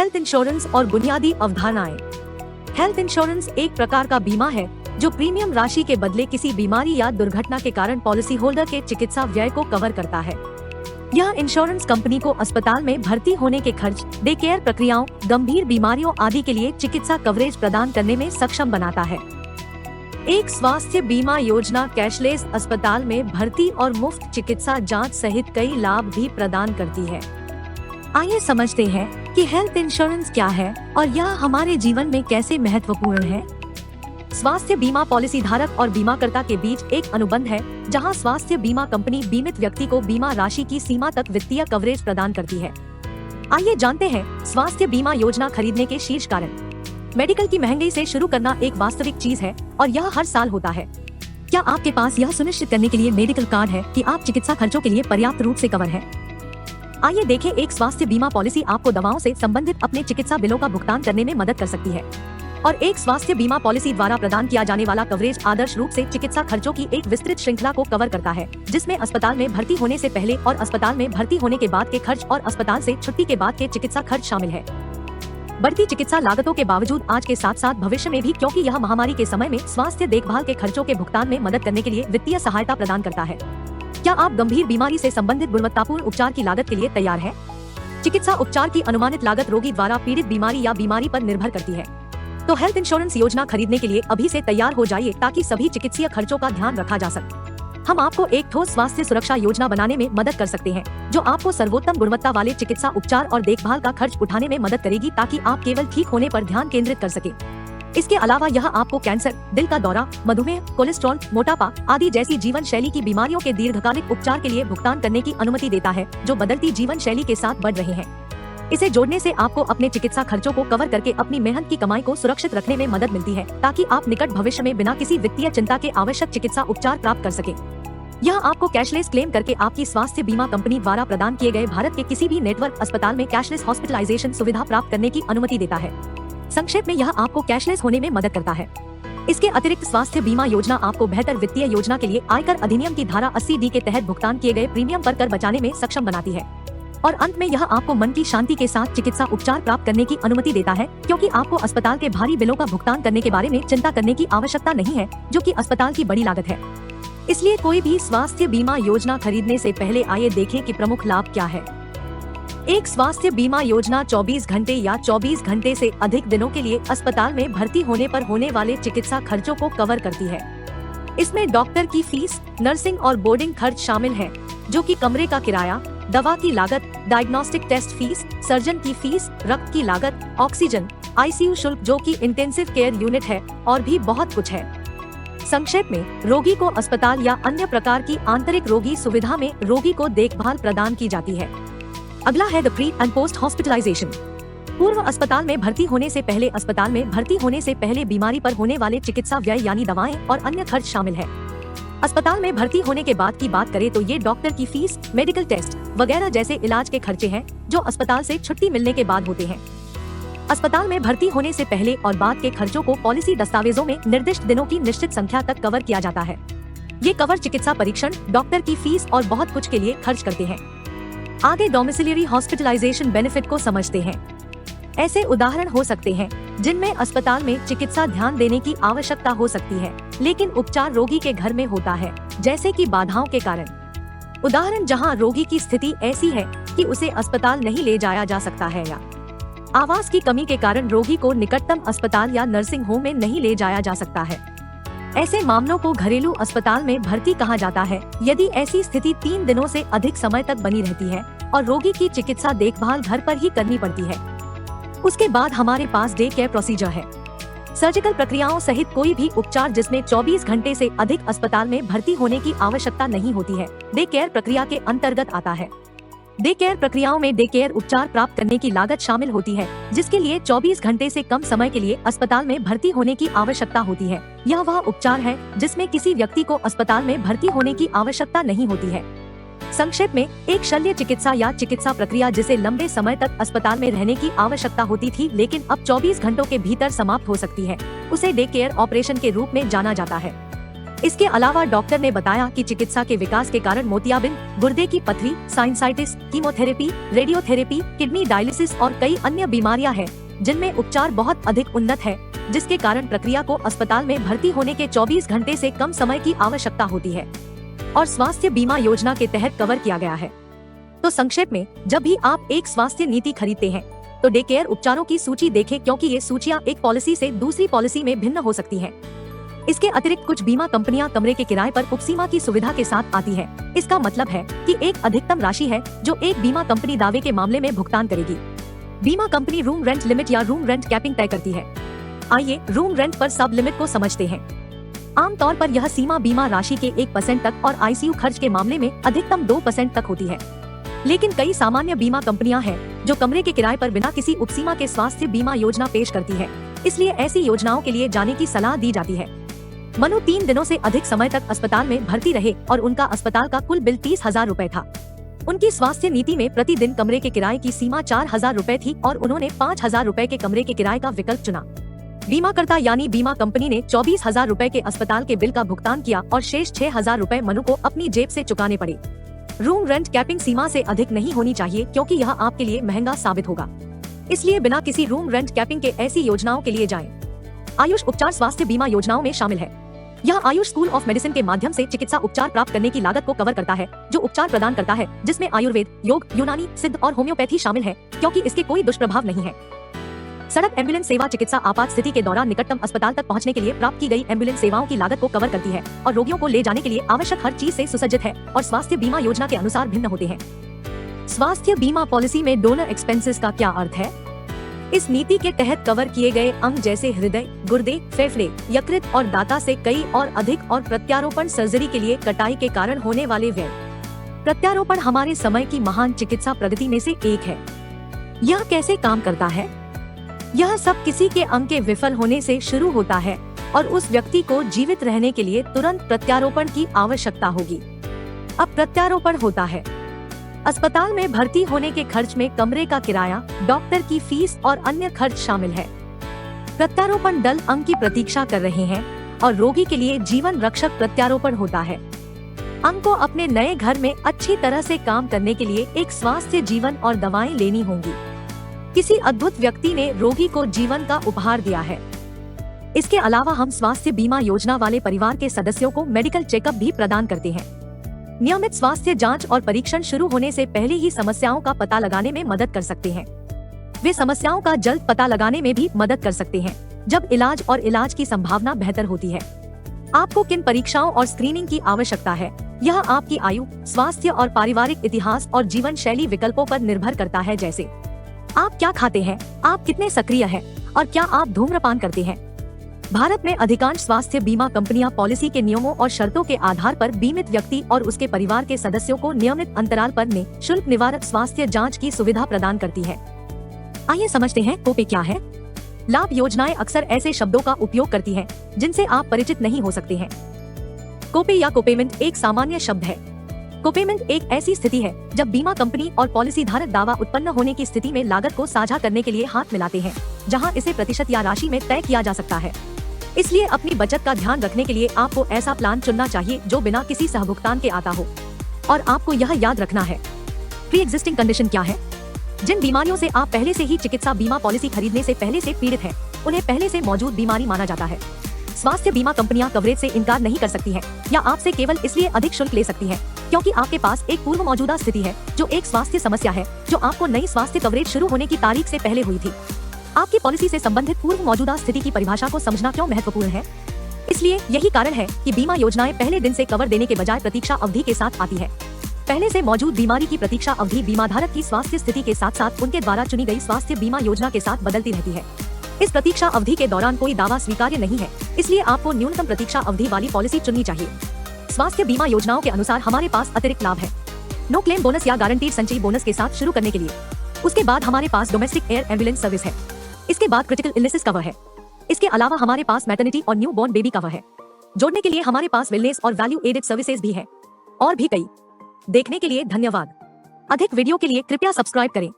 Health insurance और बुनियादी अवधारणाएं। हेल्थ इंश्योरेंस एक प्रकार का बीमा है जो प्रीमियम राशि के बदले किसी बीमारी या दुर्घटना के कारण पॉलिसी होल्डर के चिकित्सा व्यय को कवर करता है। यह इंश्योरेंस कंपनी को अस्पताल में भर्ती होने के खर्च, डे केयर प्रक्रियाओं, गंभीर बीमारियों आदि के लिए चिकित्सा कवरेज प्रदान करने में सक्षम बनाता है। एक स्वास्थ्य बीमा योजना कैशलेस अस्पताल में भर्ती और मुफ्त चिकित्सा जांच सहित कई लाभ भी प्रदान करती है। आइए समझते हैं कि हेल्थ इंश्योरेंस क्या है और यह हमारे जीवन में कैसे महत्वपूर्ण है। स्वास्थ्य बीमा पॉलिसी धारक और बीमाकर्ता के बीच एक अनुबंध है, जहां स्वास्थ्य बीमा कंपनी बीमित व्यक्ति को बीमा राशि की सीमा तक वित्तीय कवरेज प्रदान करती है। आइए जानते हैं स्वास्थ्य बीमा योजना खरीदने के शीर्ष कारण। मेडिकल की महंगाई से शुरू करना एक वास्तविक चीज है और यह हर साल होता है। क्या आपके पास यह सुनिश्चित करने के लिए मेडिकल कार्ड है कि आप चिकित्सा खर्चों के लिए पर्याप्त रूप से कवर हैं? आइए देखें, एक स्वास्थ्य बीमा पॉलिसी आपको दवाओं से संबंधित अपने चिकित्सा बिलों का भुगतान करने में मदद कर सकती है। और एक स्वास्थ्य बीमा पॉलिसी द्वारा प्रदान किया जाने वाला कवरेज आदर्श रूप से चिकित्सा खर्चों की एक विस्तृत श्रृंखला को कवर करता है, जिसमें अस्पताल में भर्ती होने से पहले और अस्पताल में भर्ती होने के बाद के खर्च और अस्पताल से छुट्टी के बाद के चिकित्सा खर्च शामिल है। बढ़ती चिकित्सा लागतों के बावजूद आज के साथ साथ भविष्य में भी, क्योंकि यह महामारी के समय में स्वास्थ्य देखभाल के खर्चों के भुगतान में मदद करने के लिए वित्तीय सहायता प्रदान करता है। क्या आप गंभीर बीमारी से संबंधित गुणवत्तापूर्ण उपचार की लागत के लिए तैयार हैं? चिकित्सा उपचार की अनुमानित लागत रोगी द्वारा पीड़ित बीमारी या बीमारी पर निर्भर करती है। तो हेल्थ इंश्योरेंस योजना खरीदने के लिए अभी से तैयार हो जाइए ताकि सभी चिकित्सीय खर्चों का ध्यान रखा जा सके। हम आपको एक ठोस स्वास्थ्य सुरक्षा योजना बनाने में मदद कर सकते हैं, जो आपको सर्वोत्तम गुणवत्ता वाले चिकित्सा उपचार और देखभाल का खर्च उठाने में मदद करेगी, ताकि आप केवल ठीक होने पर ध्यान केंद्रित कर सके। इसके अलावा यह आपको कैंसर, दिल का दौरा, मधुमेह, कोलेस्ट्रॉल, मोटापा आदि जैसी जीवन शैली की बीमारियों के दीर्घकालिक उपचार के लिए भुगतान करने की अनुमति देता है, जो बदलती जीवन शैली के साथ बढ़ रहे हैं। इसे जोड़ने से आपको अपने चिकित्सा खर्चों को कवर करके अपनी मेहनत की कमाई को सुरक्षित रखने में मदद मिलती है, ताकि आप निकट भविष्य में बिना किसी वित्तीय चिंता के आवश्यक चिकित्सा उपचार प्राप्त कर सके। यह आपको कैशलेस क्लेम करके आपकी स्वास्थ्य बीमा कंपनी द्वारा प्रदान किए गए भारत के किसी भी नेटवर्क अस्पताल में कैशलेस हॉस्पिटलाइजेशन सुविधा प्राप्त करने की अनुमति देता है। संक्षेप में, यह आपको कैशलेस होने में मदद करता है। इसके अतिरिक्त स्वास्थ्य बीमा योजना आपको बेहतर वित्तीय योजना के लिए आयकर अधिनियम की धारा 80D के तहत भुगतान किए गए प्रीमियम पर कर बचाने में सक्षम बनाती है। और अंत में, यह आपको मन की शांति के साथ चिकित्सा उपचार प्राप्त करने की अनुमति देता है, क्योंकि आपको अस्पताल के भारी बिलों का भुगतान करने के बारे में चिंता करने की आवश्यकता नहीं है, जो कि अस्पताल की बड़ी लागत है। इसलिए कोई भी स्वास्थ्य बीमा योजना खरीदने से पहले आइए देखें कि प्रमुख लाभ क्या है। एक स्वास्थ्य बीमा योजना 24 घंटे या 24 घंटे से अधिक दिनों के लिए अस्पताल में भर्ती होने पर होने वाले चिकित्सा खर्चों को कवर करती है। इसमें डॉक्टर की फीस, नर्सिंग और बोर्डिंग खर्च शामिल है, जो कि कमरे का किराया, दवा की लागत, डायग्नोस्टिक टेस्ट फीस, सर्जन की फीस, रक्त की लागत, ऑक्सीजन, आईसीयू शुल्क जो कि इंटेंसिव केयर यूनिट है, और भी बहुत कुछ है। संक्षेप में, रोगी को अस्पताल या अन्य प्रकार की आंतरिक रोगी सुविधा में रोगी को देखभाल प्रदान की जाती है। अगला है the pre and post hospitalisation. पूर्व अस्पताल में भर्ती होने से पहले, अस्पताल में भर्ती होने से पहले बीमारी पर होने वाले चिकित्सा व्यय यानी दवाएं और अन्य खर्च शामिल है। अस्पताल में भर्ती होने के बाद की बात करें तो ये डॉक्टर की फीस, मेडिकल टेस्ट वगैरह जैसे इलाज के खर्चे हैं, जो अस्पताल से छुट्टी मिलने के बाद होते हैं। अस्पताल में भर्ती होने से पहले और बाद के खर्चों को पॉलिसी दस्तावेजों में निर्दिष्ट दिनों की निश्चित संख्या तक कवर किया जाता है। ये कवर चिकित्सा परीक्षण, डॉक्टर की फीस और बहुत कुछ के लिए खर्च करते हैं। आगे डोमिसिलियरी हॉस्पिटलाइजेशन बेनिफिट को समझते हैं। ऐसे उदाहरण हो सकते हैं जिनमें अस्पताल में चिकित्सा ध्यान देने की आवश्यकता हो सकती है, लेकिन उपचार रोगी के घर में होता है, जैसे कि बाधाओं के कारण। उदाहरण जहां रोगी की स्थिति ऐसी है कि उसे अस्पताल नहीं ले जाया जा सकता है, या आवास की कमी के कारण रोगी को निकटतम अस्पताल या नर्सिंग होम में नहीं ले जाया जा सकता है। ऐसे मामलों को घरेलू अस्पताल में भर्ती कहा जाता है, यदि ऐसी स्थिति 3 दिनों से अधिक समय तक बनी रहती है और रोगी की चिकित्सा देखभाल घर पर ही करनी पड़ती है। उसके बाद हमारे पास डे केयर प्रोसीजर है। सर्जिकल प्रक्रियाओं सहित कोई भी उपचार जिसमें 24 घंटे से अधिक अस्पताल में भर्ती होने की आवश्यकता नहीं होती है, डे केयर प्रक्रिया के अंतर्गत आता है। डे केयर प्रक्रियाओं में डे केयर उपचार प्राप्त करने की लागत शामिल होती है, जिसके लिए 24 घंटे से कम समय के लिए अस्पताल में भर्ती होने की आवश्यकता होती है। यह वह उपचार है जिसमें किसी व्यक्ति को अस्पताल में भर्ती होने की आवश्यकता नहीं होती है। संक्षेप में, एक शल्य चिकित्सा या चिकित्सा प्रक्रिया जिसे लंबे समय तक अस्पताल में रहने की आवश्यकता होती थी लेकिन अब 24 घंटों के भीतर समाप्त हो सकती है, उसे डे केयर ऑपरेशन के रूप में जाना जाता है। इसके अलावा डॉक्टर ने बताया कि चिकित्सा के विकास के कारण मोतियाबिंद, गुर्दे की पथरी, sinusitis, chemotherapy, radiotherapy, kidney dialysis और कई अन्य बीमारियां हैं जिनमें उपचार बहुत अधिक उन्नत है, जिसके कारण प्रक्रिया को अस्पताल में भर्ती होने के 24 घंटे से कम समय की आवश्यकता होती है और स्वास्थ्य बीमा योजना के तहत कवर किया गया है। तो संक्षेप में, जब भी आप एक स्वास्थ्य नीति खरीदते हैं तो डे केयर उपचारों की सूची देखें, क्योंकि ये सूचियां एक पॉलिसी से दूसरी पॉलिसी में भिन्न हो सकती हैं। इसके अतिरिक्त कुछ बीमा कंपनियां कमरे के किराए पर उपसीमा की सुविधा के साथ आती है। इसका मतलब है कि एक अधिकतम राशि है जो एक बीमा कंपनी दावे के मामले में भुगतान करेगी। बीमा कंपनी रूम रेंट लिमिट या रूम रेंट कैपिंग तय करती है। आइए रूम रेंट पर सब लिमिट को समझते हैं। आमतौर पर यह सीमा बीमा राशि के 1% तक और आईसीयू खर्च के मामले में अधिकतम 2% तक होती है। लेकिन कई सामान्य बीमा कंपनियां हैं जो कमरे के किराए पर बिना किसी उपसीमा के स्वास्थ्य बीमा योजना पेश करती है, इसलिए ऐसी योजनाओं के लिए जाने की सलाह दी जाती है। मनु 3 दिनों से अधिक समय तक अस्पताल में भर्ती रहे और उनका अस्पताल का कुल बिल 30,000 रुपए था। उनकी स्वास्थ्य नीति में प्रतिदिन कमरे के किराए की सीमा 4,000 रुपए थी और उन्होंने 5,000 रुपए के कमरे के किराए का विकल्प चुना। बीमाकर्ता यानी बीमा कंपनी ने 24,000 रुपए के अस्पताल के बिल का भुगतान किया और शेष 6,000 रुपए मनु को अपनी जेब से चुकाने पड़े। रूम रेंट कैपिंग सीमा से अधिक नहीं होनी चाहिए, क्योंकि यह आपके लिए महंगा साबित होगा। इसलिए बिना किसी रूम रेंट कैपिंग के ऐसी योजनाओं के लिए जाएं। आयुष उपचार स्वास्थ्य बीमा योजनाओं में शामिल है। यह आयुष स्कूल ऑफ मेडिसिन के माध्यम से चिकित्सा उपचार प्राप्त करने की लागत को कवर करता है, जो उपचार प्रदान करता है जिसमें आयुर्वेद, योग, यूनानी, सिद्ध और होम्योपैथी शामिल है, क्योंकि इसके कोई दुष्प्रभाव नहीं है। सड़क एम्बुलेंस सेवा चिकित्सा आपात स्थिति के दौरान निकटतम अस्पताल तक पहुंचने के लिए प्राप्त की गई एम्बुलेंस सेवाओं की लागत को कवर करती है और रोगियों को ले जाने के लिए आवश्यक हर चीज से सुसज्जित है और स्वास्थ्य बीमा योजना के अनुसार भिन्न होते हैं। स्वास्थ्य बीमा पॉलिसी में डोनर एक्सपेंसेस का क्या अर्थ है? इस नीति के तहत कवर किए गए अंग जैसे हृदय, गुर्दे, फेफड़े, यकृत और दाता से कई और अधिक और प्रत्यारोपण सर्जरी के लिए कटाई के कारण होने वाले व्यय। प्रत्यारोपण हमारे समय की महान चिकित्सा प्रगति में से एक है। यह कैसे काम करता है? यह सब किसी के अंग के विफल होने से शुरू होता है और उस व्यक्ति को जीवित रहने के लिए तुरंत प्रत्यारोपण की आवश्यकता होगी। अब प्रत्यारोपण होता है। अस्पताल में भर्ती होने के खर्च में कमरे का किराया, डॉक्टर की फीस और अन्य खर्च शामिल है। प्रत्यारोपण दल अंग की प्रतीक्षा कर रहे हैं और रोगी के लिए जीवन रक्षक प्रत्यारोपण होता है। अंग को अपने नए घर में अच्छी तरह से काम करने के लिए एक स्वास्थ्य जीवन और दवाएं लेनी होंगी। किसी अद्भुत व्यक्ति ने रोगी को जीवन का उपहार दिया है। इसके अलावा हम स्वास्थ्य बीमा योजना वाले परिवार के सदस्यों को मेडिकल चेकअप भी प्रदान करते हैं। नियमित स्वास्थ्य जांच और परीक्षण शुरू होने से पहले ही समस्याओं का पता लगाने में मदद कर सकते हैं। वे समस्याओं का जल्द पता लगाने में भी मदद कर सकते हैं जब इलाज और इलाज की संभावना बेहतर होती है। आपको किन परीक्षाओं और स्क्रीनिंग की आवश्यकता है, यह आपकी आयु, स्वास्थ्य और पारिवारिक इतिहास और जीवन शैली विकल्पों पर निर्भर करता है, जैसे आप क्या खाते हैं, आप कितने सक्रिय हैं और क्या आप धूम्रपान करते हैं। भारत में अधिकांश स्वास्थ्य बीमा कंपनियां पॉलिसी के नियमों और शर्तों के आधार पर बीमित व्यक्ति और उसके परिवार के सदस्यों को नियमित अंतराल पर निःशुल्क निवारक स्वास्थ्य जांच की सुविधा प्रदान करती है। आइए समझते हैं कोपे क्या है। लाभ योजनाएं अक्सर ऐसे शब्दों का उपयोग करती हैं जिनसे आप परिचित नहीं हो सकते हैं। कोपे या कोपेमेंट एक सामान्य शब्द है। कोपेमेंट एक ऐसी स्थिति है जब बीमा कंपनी और पॉलिसी धारक दावा उत्पन्न होने की स्थिति में लागत को साझा करने के लिए हाथ मिलाते हैं, जहां इसे प्रतिशत या राशि में तय किया जा सकता है। इसलिए अपनी बचत का ध्यान रखने के लिए आपको ऐसा प्लान चुनना चाहिए जो बिना किसी सहभुगतान के आता हो। और आपको यह याद रखना है, प्री एग्जिस्टिंग कंडीशन क्या है। जिन बीमारियों से आप पहले से ही चिकित्सा बीमा पॉलिसी खरीदने से पहले से पीड़ित हैं, उन्हें पहले से मौजूद बीमारी माना जाता है। स्वास्थ्य बीमा कंपनियां कवरेज से इनकार नहीं कर सकती हैं या आपसे केवल इसलिए अधिक शुल्क ले सकती हैं क्योंकि आपके पास एक पूर्व मौजूदा स्थिति है जो एक स्वास्थ्य समस्या है जो आपको नई स्वास्थ्य कवरेज शुरू होने की तारीख से पहले हुई थी। आपकी पॉलिसी से संबंधित पूर्व मौजूदा स्थिति की परिभाषा को समझना क्यों महत्वपूर्ण है? इसलिए यही कारण है कि बीमा योजनाएं पहले दिन से कवर देने के बजाय प्रतीक्षा अवधि के साथ आती है। पहले से मौजूद बीमारी की प्रतीक्षा अवधि बीमाधारक की स्वास्थ्य स्थिति के साथ साथ उनके द्वारा चुनी गई स्वास्थ्य बीमा योजना के साथ बदलती रहती है। इस प्रतीक्षा अवधि के दौरान कोई दावा स्वीकार्य नहीं है, इसलिए आपको न्यूनतम प्रतीक्षा अवधि वाली पॉलिसी चुननी चाहिए। स्वास्थ्य बीमा योजनाओं के अनुसार हमारे पास अतिरिक्त लाभ है। नो क्लेम बोनस या गारंटीड संचयी बोनस के साथ शुरू करने के लिए। उसके बाद हमारे पास डोमेस्टिक एयर एम्बुलेंस सर्विस है। इसके बाद क्रिटिकल इलनेसेस कवर है। इसके अलावा हमारे पास मैटरनिटी और न्यू बॉर्न बेबी कवर है। जोड़ने के लिए हमारे पास वेलनेस और वैल्यू एडेड सर्विसेज भी है और भी कई। देखने के लिए धन्यवाद। अधिक वीडियो के लिए कृपया सब्सक्राइब करें।